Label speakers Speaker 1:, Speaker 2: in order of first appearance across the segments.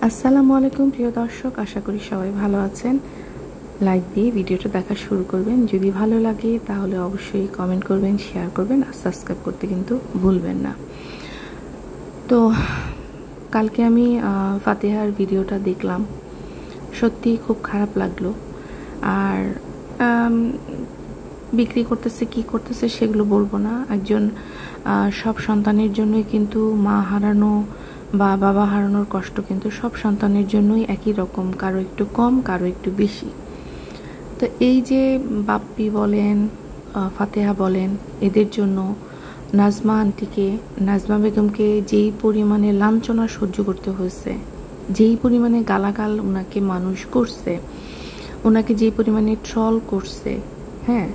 Speaker 1: আসসালামু আলাইকুম প্রিয় দর্শক, আশা করি সবাই ভালো আছেন। লাইক দিয়ে ভিডিওটা দেখা শুরু করবেন। যদি ভালো লাগে তাহলে অবশ্যই কমেন্ট করবেন, শেয়ার করবেন আর সাবস্ক্রাইব করতে কিন্তু ভুলবেন না। তো কালকে আমি ফাতেহার ভিডিওটা দেখলাম, সত্যি খুব খারাপ লাগলো। আর বিক্রি করতেছে কি করতেছে সেগুলো বলবো না। একজন সব সন্তানের জন্যই কিন্তু মা হারানো বা বাবা হারানোর কষ্ট কিন্তু সব সন্তানের জন্যই একই রকম, কারো একটু কম কারো একটু বেশি। তো এই যে বাপ্পি বলেন, ফাতেহা বলেন, এদের জন্য নাজমা বেগমকে যেই পরিমাণে লাঞ্ছনা সহ্য করতে হয়েছে, যেই পরিমাণে গালাগাল ওনাকে মানুষ করছে, ওনাকে যেই পরিমাণে ট্রল করছে, হ্যাঁ,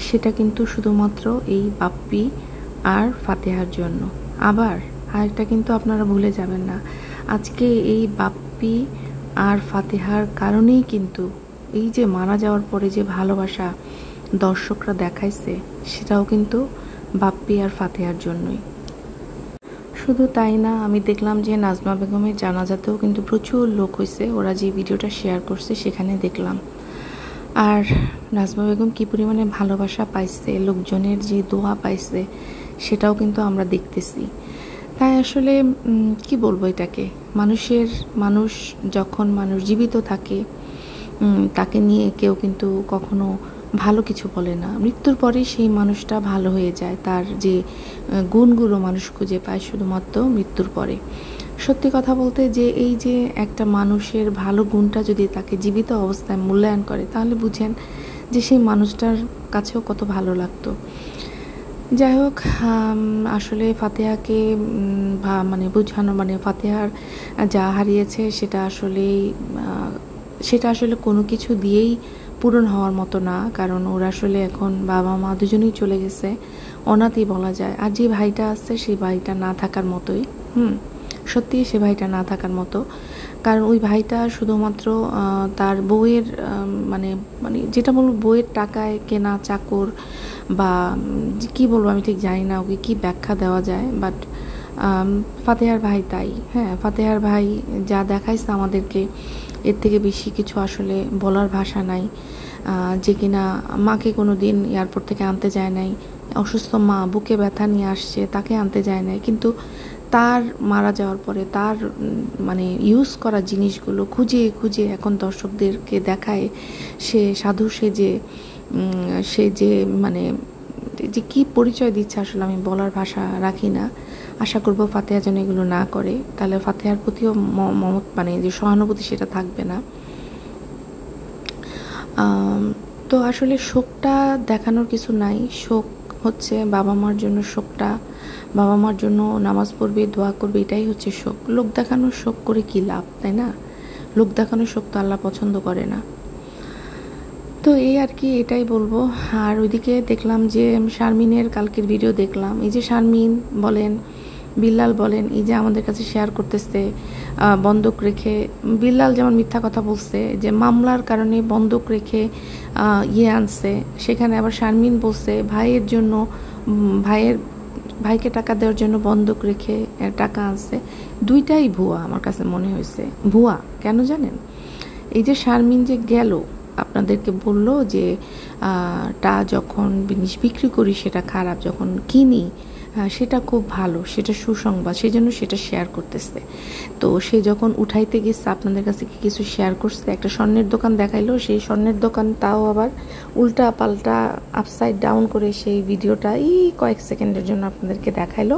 Speaker 1: সেটা কিন্তু শুধুমাত্র এই বাপ্পি আর ফাতেহার জন্য। আবার আরেকটা কিন্তু আপনারা ভুলে যাবেন না, আজকে এই বাপ্পি আর ফাতেহার কারণেই কিন্তু এই যে মারা যাওয়ার পরে যে ভালোবাসা দর্শকরা দেখাইছে, সেটাও কিন্তু বাপ্পি আর ফাতেহার জন্যই। শুধু তাই না, আমি দেখলাম যে নাজমা বেগমের জানাজাতেও কিন্তু প্রচুর লোক হয়েছে। ওরা যে ভিডিওটা শেয়ার করছে সেখানে দেখলাম। আর নাজমা বেগম কী পরিমাণে ভালোবাসা পাইছে, লোকজনের যে দোয়া পাইছে, সেটাও কিন্তু আমরা দেখতেছি। তাই আসলে কি বলবো এটাকে, মানুষ যখন জীবিত থাকে, তাকে নিয়ে কেউ কিন্তু কখনো ভালো কিছু বলে না। মৃত্যুর পরে সেই মানুষটা ভালো হয়ে যায়, তার যে গুণগুলো মানুষ খুঁজে পায় শুধুমাত্র মৃত্যুর পরে। সত্যি কথা বলতে, যে এই যে একটা মানুষের ভালো গুণটা যদি তাকে জীবিত অবস্থায় মূল্যায়ন করে, তাহলে বুঝেন যে সেই মানুষটার কাছেও কত ভালো লাগতো। যাই হোক, আসলে ফাতেহাকে বোঝানো, ফাতেহার যা হারিয়েছে সেটা আসলে কোনো কিছু দিয়েই পূরণ হওয়ার মতো না। কারণ ওরা আসলে এখন বাবা মা দুজনেই চলে গেছে, অনাথই বলা যায়। আর যে ভাইটা আছে সেই ভাইটা না থাকার মতোই, সত্যি সে ভাইটা না থাকার মতো। কারণ ওই ভাইটা শুধুমাত্র তার বউয়ের যেটা বলবো, বউয়ের টাকায় কেনা চাকর, বা কি বলবো আমি ঠিক জানি না ওকে কি ব্যাখ্যা দেওয়া যায়। বাট ফাতেহার ভাই তাই, হ্যাঁ, ফাতেহার ভাই যা দেখাইছে আমাদেরকে, এর থেকে বেশি কিছু আসলে বলার ভাষা নাই। যে কিনা মাকে কোনো দিন এয়ারপোর্ট থেকে আনতে যায় নাই, অসুস্থ মা বুকে ব্যথা নিয়ে আসছে, তাকে আনতে যায় নাই, কিন্তু তার মারা যাওয়ার পরে তার ইউজ করা জিনিসগুলো খুঁজে খুঁজে এখন দর্শকদেরকে দেখায়। সে সাধু সেজে, সে যে যে কি পরিচয় দিচ্ছে, আসলে আমি বলার ভাষা রাখি না। আশা করব ফাতেহা যেন এগুলো না করে, তাহলে ফাতেহার প্রতিও যে সহানুভূতি সেটা থাকবে না। তো আসলে শোকটা দেখানোর কিছু নাই। শোক হচ্ছে বাবা মার জন্য, শোকটা বাবা মার জন্য নামাজ পড়বে, দোয়া করবে, এটাই হচ্ছে শোক। লোক দেখানোর শোক করে কি লাভ, তাই না? লোক দেখানোর শোক তো আল্লাহ পছন্দ করে না। তো এই আর কি, এটাই বলবো। আর ওইদিকে দেখলাম যে শারমিনের কালকের ভিডিও দেখলাম। এই যে শারমিন বলেন, বিল্লাল বলেন, এই যে আমাদের কাছে শেয়ার করতেছে বন্ধক রেখে। বিল্লাল যেমন মিথ্যা কথা বলছে যে মামলার কারণে বন্ধক রেখে আনছে, সেখানে আবার শারমিন বলছে ভাইয়ের জন্য, ভাইকে টাকা দেওয়ার জন্য বন্ধক রেখে টাকা আনছে। দুইটাই ভুয়া আমার কাছে মনে হয়েছে। ভুয়া কেন জানেন? এই যে শারমিন যে গেল, আপনাদেরকে বলল যে যখন জিনিস বিক্রি করি সেটা খারাপ, যখন কিনি সেটা খুব ভালো, সেটা সুসংবাদ, সেই জন্য সেটা শেয়ার করতেছে। তো সে যখন উঠাইতে গেছে, আপনাদের কাছে কিছু শেয়ার করছে, একটা স্বর্ণের দোকান দেখাইলো, সেই স্বর্ণের দোকান তাও আবার উল্টা পাল্টা আপসাইড ডাউন করে সেই ভিডিওটা কয়েক সেকেন্ডের জন্য আপনাদেরকে দেখাইলো।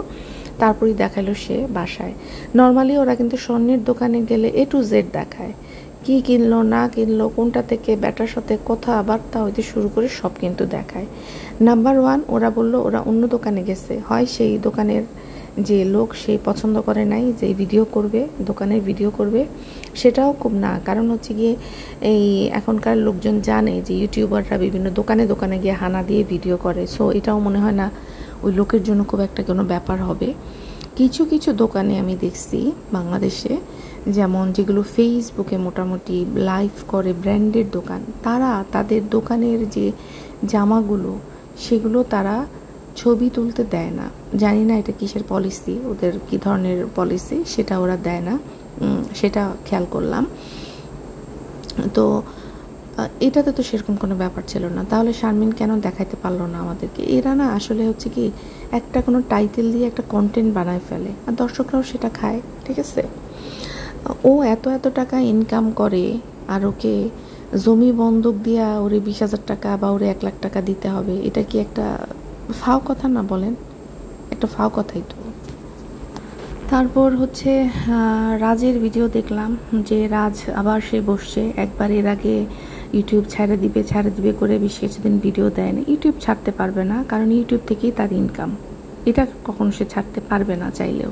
Speaker 1: তারপরেই দেখাইলো সে বাসায়। নর্মালি ওরা কিন্তু স্বর্ণের দোকানে গেলে A to Z দেখায়, কি কিনলো না কিনলো, কোনটা থেকে ব্যাটার সাথে কথাবার্তা হইতে শুরু করে সব কিন্তু দেখায়। নাম্বার 1, ওরা বললো ওরা অন্য দোকানে গেছে, হয় সেই দোকানের যে লোক সে পছন্দ করে নাই যে ভিডিও করবে, দোকানের ভিডিও করবে, সেটাও খুব না। কারণ হচ্ছে গিয়ে এই এখনকার লোকজন জানে যে ইউটিউবাররা বিভিন্ন দোকানে দোকানে গিয়ে হানা দিয়ে ভিডিও করে। সো এটাও মনে হয় না ওই লোকের জন্য খুব একটা কোনো ব্যাপার হবে। কিছু কিছু দোকানে আমি দেখছি বাংলাদেশে, যেমন যেগুলো ফেসবুকে মোটামুটি লাইভ করে, ব্র্যান্ডের দোকান, তারা তাদের দোকানের যে জামাগুলো সেগুলো তারা ছবি তুলতে দেয় না। জানি না এটা কিসের পলিসি, ওদের কি ধরনের পলিসি সেটা ওরা দেয় না। সেটা খেয়াল করলাম। তো এটাতে তো সেরকম কোনো ব্যাপার ছিল না, তাহলে শারমিন কেন দেখাইতে পারলো না আমাদেরকে? এরা না আসলে হচ্ছে কি একটা কোনো টাইটেল দিয়ে একটা কন্টেন্ট বানায় ফেলে, আর দর্শকরাও সেটা খায়, ঠিক আছে? ও এত এত টাকা ইনকাম করে, আর ওকে জমি বন্ধক দিয়া ওরে 20,000 টাকা বা ওরে 1 লাখ টাকা দিতে হবে, এটা কি একটা ফাও কথা না? বলেন, একটা ফাও কথাই তো। তারপর হচ্ছে রাজের ভিডিও দেখলাম, যে রাজ আবার সে বসছে। একবার এর আগে ইউটিউব ছেড়ে দিবে করে বেশ কিছুদিন ভিডিও দেয়নি। ইউটিউব ছাড়তে পারবে না, কারণ ইউটিউব থেকেই তার ইনকাম, এটা কখনো সে ছাড়তে পারবে না চাইলেও।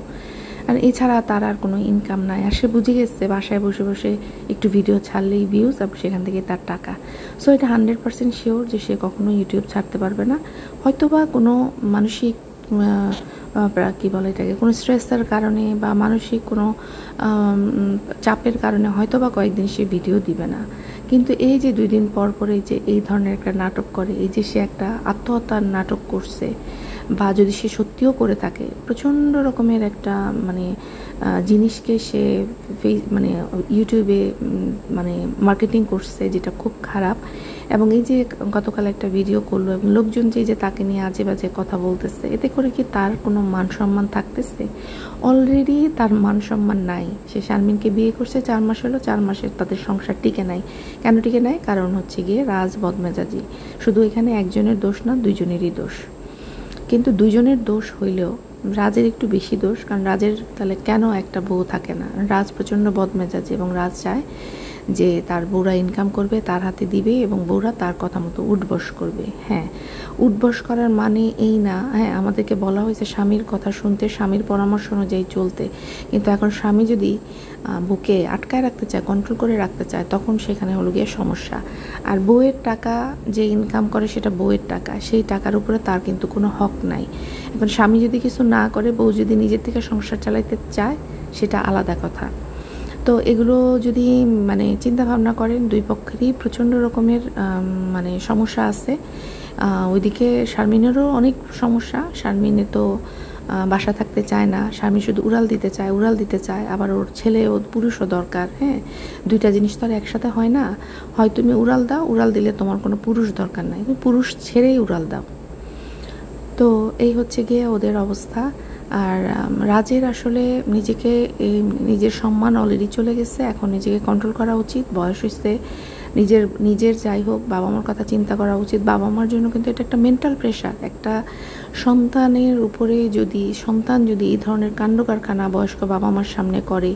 Speaker 1: আর এছাড়া তার আর কোনো ইনকাম নাই। আর সে বুঝে গেছে বাসায় বসে বসে একটু ভিডিও ছাড়লেই ভিউজ, আর সেখান থেকে তার টাকা। সো এটা 100% শিওর যে সে কখনো ইউটিউব ছাড়তে পারবে না। হয়তোবা কোনো মানসিক কী বলে এটাকে, কোনো স্ট্রেসের কারণে বা মানসিক কোনো চাপের কারণে হয়তো বা কয়েকদিন সে ভিডিও দিবে না। কিন্তু এই যে 2 দিন পর পরে যে এই ধরনের একটা নাটক করে, এই যে সে একটা আত্মহত্যার নাটক করছে, বা যদি সে সত্যিও করে থাকে, প্রচণ্ড রকমের একটা মানে জিনিসকে সে মানে ইউটিউবে মানে মার্কেটিং করছে, যেটা খুব খারাপ। এবং এই যে গতকাল একটা ভিডিও করলো, এবং লোকজন যে তাকে নিয়ে আজে বাজে কথা বলতেছে, এতে করে কি তার কোনো মান সম্মান থাকতেছে? অলরেডি তার মান সম্মান নাই। সে শারমিনকে বিয়ে করছে 4 মাস হলো, 4 মাসের তাদের সংসার টিকে নাই। কেন টিকে নাই? কারণ হচ্ছে গিয়ে রাজ বদমেজাজি। শুধু এখানে একজনের দোষ না, দুইজনেরই দোষ। কিন্তু দুইজনের দোষ হইলেও রাজের একটু বেশি দোষ, কারণ রাজের তাহলে কেন একটা বউ থাকে না? রাজ প্রচণ্ড বদমেজাজি, এবং রাজ চায় যে তার বউরা ইনকাম করবে, তার হাতে দিবে, এবং বউরা তার কথা মতো উঠবস করবে। হ্যাঁ, উঠবস করার মানে এই না, হ্যাঁ আমাদেরকে বলা হয়েছে স্বামীর কথা শুনতে, স্বামীর পরামর্শ অনুযায়ী চলতে, কিন্তু এখন স্বামী যদি বুকে আটকায় রাখতে চায়, কন্ট্রোল করে রাখতে চায়, তখন সেখানে হলো গিয়ে সমস্যা। আর বউয়ের টাকা যে ইনকাম করে সেটা বউয়ের টাকা, সেই টাকার উপরে তার কিন্তু কোনো হক নাই। এখন স্বামী যদি কিছু না করে, বউ যদি নিজের থেকে সংসার চালাইতে চায়, সেটা আলাদা কথা। তো এগুলো যদি মানে চিন্তা ভাবনা করেন, দুই পক্ষেরই প্রচণ্ড রকমের মানে সমস্যা আছে। ওইদিকে শারমিনেরও অনেক সমস্যা। শারমিনে তো বাসা থাকতে চায় না, স্বামী শুধু উড়াল দিতে চায়, আবার ওর ছেলে ও পুরুষও দরকার। হ্যাঁ, দুইটা জিনিস তো আর একসাথে হয় না। হয় তুমি উড়াল দাও, উড়াল দিলে তোমার কোনো পুরুষ দরকার নাই, তুমি পুরুষ ছেড়েই উড়াল দাও। তো এই হচ্ছে গিয়ে ওদের অবস্থা। আর রাজের আসলে নিজেকে নিজের সম্মান অলরেডি চলে গেছে, এখন নিজেকে কন্ট্রোল করা উচিত। বয়স হয়েছে, নিজের যাই হোক বাবা মার কথা চিন্তা করা উচিত। বাবা মার জন্য কিন্তু এটা একটা মেন্টাল প্রেশার। একটা সন্তানের উপরে সন্তান যদি এই ধরনের কাণ্ড কারখানা বয়স্ক বাবা মার সামনে করে,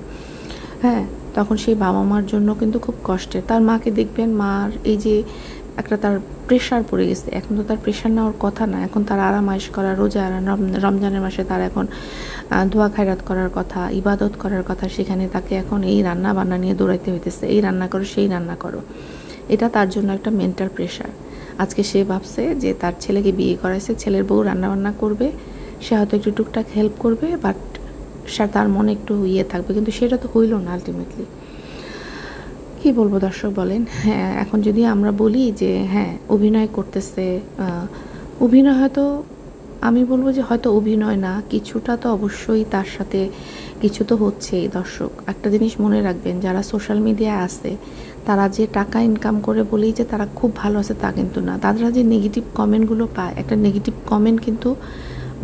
Speaker 1: হ্যাঁ, তখন সেই বাবা মার জন্য কিন্তু খুব কষ্টের। তার মাকে দেখবেন, মার এই যে একটা তার প্রেশার পড়ে গেছে। এখন তো তার প্রেশার নেওয়ার কথা না, এখন তার আরামাইশ করা, রোজা, রমজানের মাসে তার এখন দোয়া খায়রাত করার কথা, ইবাদত করার কথা। সেখানে তাকে এখন এই রান্না বান্না নিয়ে দৌড়াইতে হইতেছে, এই রান্না করো, সেই রান্না করো। এটা তার জন্য একটা মেন্টাল প্রেশার। আজকে সে ভাবছে যে তার ছেলেকে বিয়ে করাইছে, ছেলের বউ রান্না বান্না করবে, সে হয়তো একটু টুকটাক হেল্প করবে, বাট তার মনে একটু থাকবে, কিন্তু সেটা তো হইল না আলটিমেটলি। কি বলবো দর্শক বলেন? হ্যাঁ, এখন যদি আমরা বলি যে হ্যাঁ অভিনয় করতেছে, অভিনয় হয়তো আমি বলবো যে হয়তো অভিনয় না, কিছুটা তো অবশ্যই তার সাথে কিছু তো হচ্ছেই। দর্শক একটা জিনিস মনে রাখবেন, যারা সোশ্যাল মিডিয়ায় আছে তারা যে টাকা ইনকাম করে বলেই যে তারা খুব ভালো আছে তা কিন্তু না। তারা যে নেগেটিভ কমেন্টগুলো পায়, একটা নেগেটিভ কমেন্ট কিন্তু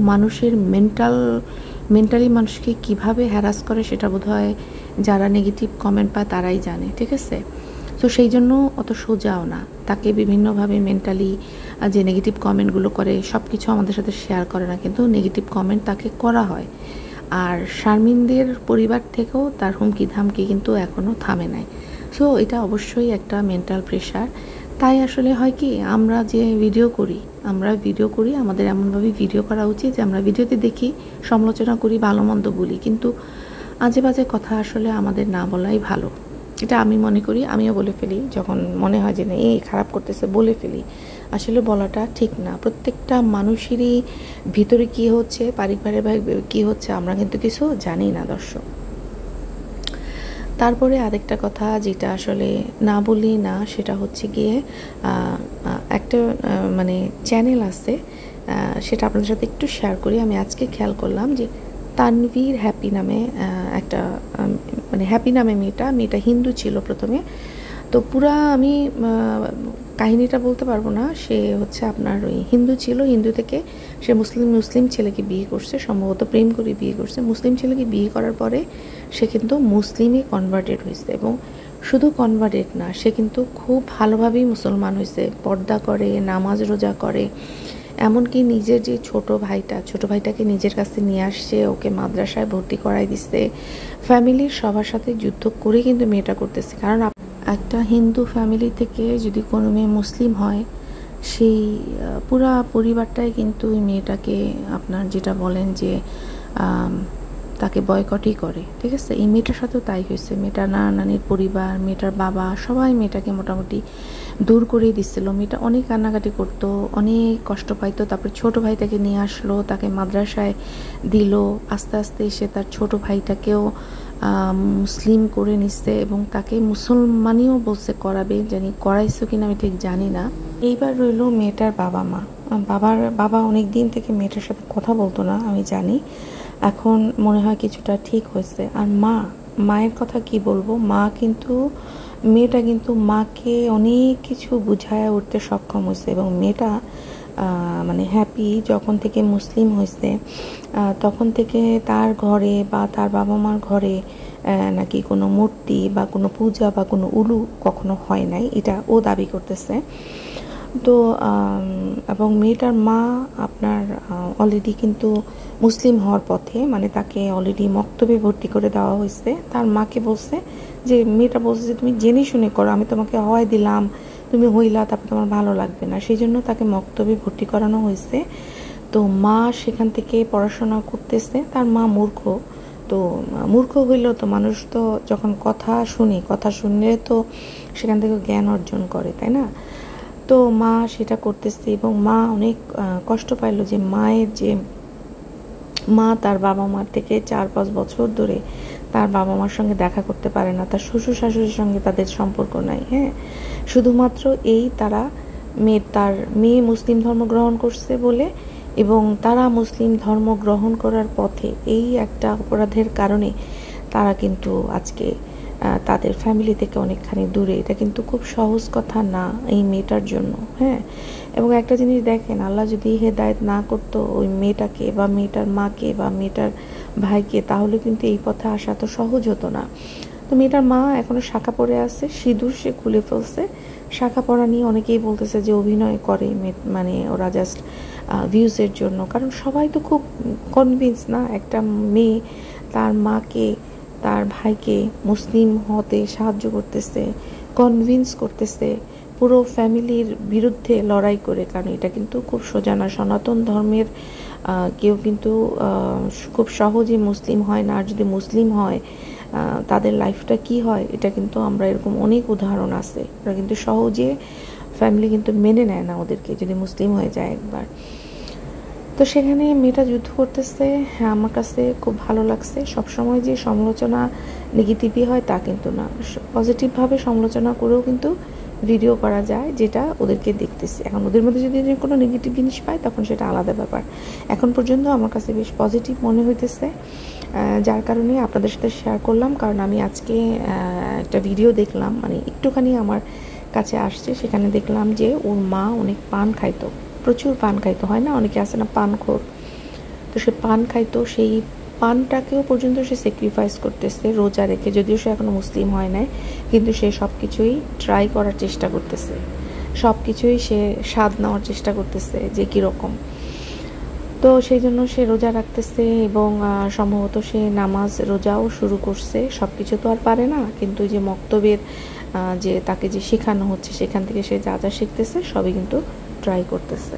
Speaker 1: মানুষের মেন্টালি মানুষকে কিভাবে হ্যারাস করে সেটা বোধহয় যারা নেগেটিভ কমেন্ট পায় তারাই জানে, ঠিক আছে? তো সেই জন্য অত সোজাও না, তাকে বিভিন্নভাবে মেন্টালি যে নেগেটিভ কমেন্টগুলো করে সব কিছু আমাদের সাথে শেয়ার করে না, কিন্তু নেগেটিভ কমেন্ট তাকে করা হয়। আর শারমিনদের পরিবার থেকেও তার হুমকি ধামকি কিন্তু এখনও থামে নাই। সো এটা অবশ্যই একটা মেন্টাল প্রেশার। তাই আসলে হয় কি, আমরা যে ভিডিও করি আমাদের এমনভাবে ভিডিও করা উচিত যে আমরা ভিডিওতে দেখি, সমালোচনা করি, ভালো মন্দ বলি, কিন্তু আজে বাজে কথা আসলে আমাদের না বলাই ভালো। এটা আমি মনে করি, আমিও বলে ফেলি যখন মনে হয় যে না এই খারাপ করতেছে, বলে ফেলি। আসলে বলাটা ঠিক না। প্রত্যেকটা মানুষেরই ভিতরে কি হচ্ছে, পারিবারিকভাবে কি হচ্ছে, আমরা কিন্তু কিছু জানি না দর্শক। তারপরে আরেকটা কথা যেটা আসলে না বলি না, সেটা হচ্ছে গিয়ে একটা মানে চ্যানেল আছে, সেটা আপনাদের সাথে একটু শেয়ার করি। আমি আজকে খেয়াল করলাম যে তানভীর হ্যাপি নামে একটা মানে হ্যাপি নামে মেয়েটা হিন্দু ছিল প্রথমে। তো পুরা আমি কাহিনীটা বলতে পারবো না। সে হচ্ছে আপনার ওই হিন্দু ছিল, হিন্দু থেকে সে মুসলিম ছেলেকে বিয়ে করছে, সম্ভবত প্রেম করে বিয়ে করছে। মুসলিম ছেলেকে বিয়ে করার পরে সে কিন্তু মুসলিমে কনভার্টেড হয়েছে, এবং শুধু কনভার্টেড না, সে কিন্তু খুব ভালোভাবেই মুসলমান হয়েছে, পর্দা করে, নামাজ রোজা করে, এমনকি নিজের যে ছোট ভাইটাকে নিজের কাছে নিয়ে আসছে, ওকে মাদ্রাসায় ভর্তি করাই দিচ্ছে, ফ্যামিলির সবার সাথে যুদ্ধ করে কিন্তু মেয়েটা করতেছে। কারণ একটা হিন্দু ফ্যামিলি থেকে যদি কোনো মেয়ে মুসলিম হয়, সেই পুরা পরিবারটাই কিন্তু ওই মেয়েটাকে আপনার যেটা বলেন যে তাকে বয়কটই করে, ঠিক আছে। এই মেয়েটার সাথেও তাই হয়েছে। মেয়েটার নানির পরিবার, মেয়েটার বাবা, সবাই মেয়েটাকে মোটামুটি দূর করেই দিচ্ছিল। মেয়েটা অনেক কান্নাকাটি করতো, অনেক কষ্ট পাইতো। তারপরে ছোট ভাইটাকে নিয়ে আসলো, তাকে মাদ্রাসায় দিল। আস্তে আস্তে সে তার ছোট ভাইটাকেও মুসলিম করে নিচ্ছে, এবং তাকে মুসলমানিও বলছে করাবে, জানি করাইছো কিনা আমি ঠিক জানি না। এইবার রইল মেয়েটার বাবা অনেক দিন থেকে মেয়েটার সাথে কথা বলতো না, আমি জানি। এখন মনে হয় কিছুটা ঠিক হয়েছে। আর মায়ের কথা কি বলবো, মেয়েটা কিন্তু মাকে অনেক কিছু বুঝায় উঠতে সক্ষম হয়েছে, এবং মেয়েটা মানে হ্যাপি যখন থেকে মুসলিম হয়েছে, তখন থেকে তার ঘরে বা তার বাবা মার ঘরে নাকি কোনো মূর্তি বা কোনো পূজা বা কোনো উলু কখনো হয় নাই, এটা ও দাবি করতেছে। তো এবং মেয়েটার মা আপনার অলরেডি কিন্তু মুসলিম হওয়ার পথে, মানে তাকে অলরেডি মক্তবে ভর্তি করে দেওয়া হয়েছে। তার মাকে বলছে যে, মেয়েটা বলছে যে তুমি জেনে শুনে করো, আমি তোমাকে হয় দিলাম, তুমি হইলা, তারপর তোমার ভালো লাগবে না, সেই জন্য তাকে মক্তবে ভর্তি করানো হয়েছে। তো মা সেখান থেকে পড়াশোনা করতেছে। তার মা মূর্খ, তো মূর্খ হইলেও তো মানুষ তো যখন কথা শুনলে তো সেখান থেকে জ্ঞান অর্জন করে, তাই না? তো মা সেটা করতেছে, এবং মা অনেক কষ্ট পাইল যে মা তার বাবা মার থেকে 4-5 বছর ধরে তার বাবা মার সঙ্গে দেখা করতে পারে না, তার শ্বশুর শাশুড়ির সঙ্গে তাদের সম্পর্ক নাই। হ্যাঁ, শুধুমাত্র তার মেয়ে মুসলিম ধর্ম গ্রহণ করছে বলে, এবং তারা মুসলিম ধর্ম গ্রহণ করার পথে এই একটা অপরাধের কারণে তারা কিন্তু আজকে তাদের ফ্যামিলি থেকে অনেকখানি দূরে। এটা কিন্তু খুব সহজ কথা না এই মেয়েটার জন্য। হ্যাঁ, এবং একটা জিনিস দেখেন, আল্লাহ যদি হেদায়েত না করতো ওই মেয়েটাকে বা মেয়েটার মাকে বা মেয়েটার ভাইকে, তাহলে কিন্তু এই পথে আসা তো সহজ হতো না। তো মেয়েটার মা এখনো শাখা পরে আছে, সিঁদুর সে খুলে ফেলছে। শাখা পরা নিয়ে অনেকেই বলতেছে যে অভিনয় করে, মানে ওরা জাস্ট ভিউজের জন্য। কারণ সবাই তো খুব কনভিন্স না, একটা মেয়ে তার মাকে তার ভাইকে মুসলিম হতে সাহায্য করতেছে, কনভিন্স করতেছে পুরো ফ্যামিলির বিরুদ্ধে লড়াই করে। কারণ এটা কিন্তু খুব সোজা না, সনাতন ধর্মের কেউ কিন্তু খুব সহজে মুসলিম হয় না। আর যদি মুসলিম হয় তাদের লাইফটা কি হয়, এটা কিন্তু আমরা এরকম অনেক উদাহরণ আছে। ওরা কিন্তু সহজে ফ্যামিলি কিন্তু মেনে নেয় না ওদেরকে যদি মুসলিম হয়ে যায় একবার। তো সেখানে মেয়েটা যুদ্ধ করতেছে। হ্যাঁ, আমার কাছে খুব ভালো লাগছে। সবসময় যে সমালোচনা নেগেটিভই হয় তা কিন্তু না, পজিটিভভাবে সমালোচনা করেও কিন্তু ভিডিও করা যায়, যেটা ওদেরকে দেখতেছি। এখন ওদের মধ্যে যদি কোনো নেগেটিভ জিনিস পায় তখন সেটা আলাদা ব্যাপার। এখন পর্যন্ত আমার কাছে বেশ পজিটিভ মনে হইতেছে, যার কারণে আপনাদের সাথে শেয়ার করলাম। কারণ আমি আজকে একটা ভিডিও দেখলাম, মানে একটুখানি আমার কাছে আসছে, সেখানে দেখলাম যে ওর মা অনেক পান খাইতো, প্রচুর পান খাইতো, হয় না অনেকে আছে না পানখোর, তো সে পান খাইতো, সেই পানটাকেও পর্যন্ত সে স্যাক্রিফাইস করতেছে রোজা রেখে। যদিও সে এখনো মুসলিম হয় নাই, কিন্তু সে সব কিছুই ট্রাই করার চেষ্টা করতেছে, সব কিছুই সে স্বাদ নেওয়ার চেষ্টা করতেছে যে কীরকম। তো সেই জন্য সে রোজা রাখতেছে, এবং সম্ভবত সে নামাজ রোজাও শুরু করছে। সব কিছু তো আর পারে না, কিন্তু যে মক্তবের যে তাকে যে শেখানো হচ্ছে সেখান থেকে সে যা যা শিখতেছে সবই কিন্তু ট্রাই করতেছে।